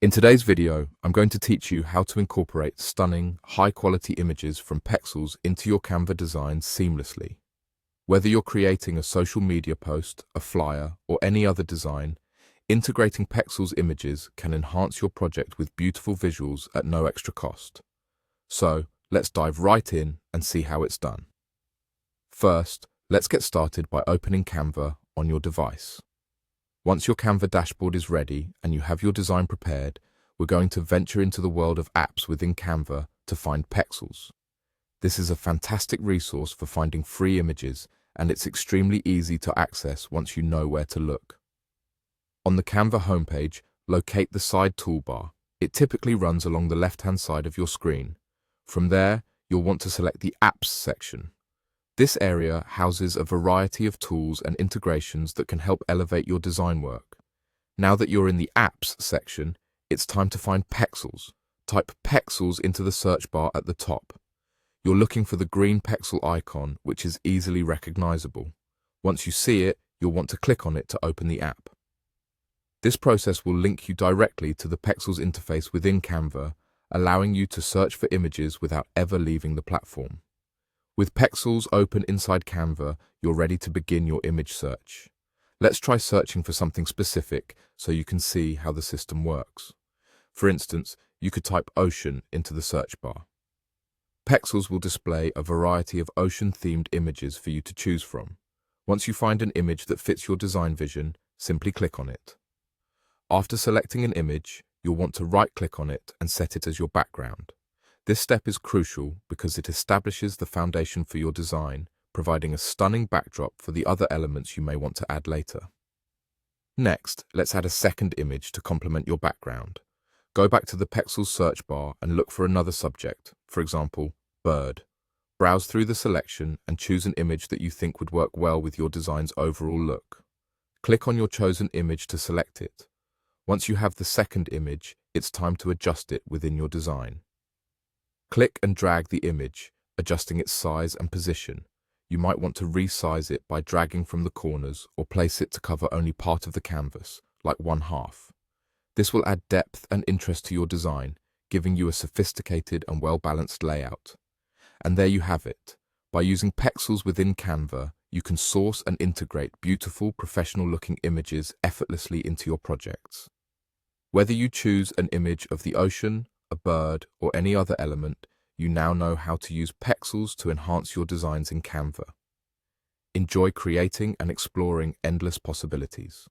In today's video, I'm going to teach you how to incorporate stunning, high-quality images from Pexels into your Canva designs seamlessly. Whether you're creating a social media post, a flyer, or any other design, integrating Pexels images can enhance your project with beautiful visuals at no extra cost. So, let's dive right in and see how it's done. First, let's get started by opening Canva on your device. Once your Canva dashboard is ready and you have your design prepared, we're going to venture into the world of apps within Canva to find Pexels. This is a fantastic resource for finding free images, and it's extremely easy to access once you know where to look. On the Canva homepage, locate the side toolbar. It typically runs along the left-hand side of your screen. From there, you'll want to select the Apps section. This area houses a variety of tools and integrations that can help elevate your design work. Now that you're in the Apps section, it's time to find Pexels. Type Pexels into the search bar at the top. You're looking for the green Pexel icon, which is easily recognizable. Once you see it, you'll want to click on it to open the app. This process will link you directly to the Pexels interface within Canva, allowing you to search for images without ever leaving the platform. With Pexels open inside Canva, you're ready to begin your image search. Let's try searching for something specific so you can see how the system works. For instance, you could type ocean into the search bar. Pexels will display a variety of ocean-themed images for you to choose from. Once you find an image that fits your design vision, simply click on it. After selecting an image, you'll want to right-click on it and set it as your background. This step is crucial because it establishes the foundation for your design, providing a stunning backdrop for the other elements you may want to add later. Next, let's add a second image to complement your background. Go back to the Pexels search bar and look for another subject, for example, bird. Browse through the selection and choose an image that you think would work well with your design's overall look. Click on your chosen image to select it. Once you have the second image, it's time to adjust it within your design. Click and drag the image, adjusting its size and position. You might want to resize it by dragging from the corners or place it to cover only part of the canvas, like one half. This will add depth and interest to your design, giving you a sophisticated and well-balanced layout. And there you have it. By using Pexels within Canva, you can source and integrate beautiful, professional-looking images effortlessly into your projects. Whether you choose an image of the ocean, a bird, or any other element, you now know how to use Pexels to enhance your designs in Canva. Enjoy creating and exploring endless possibilities.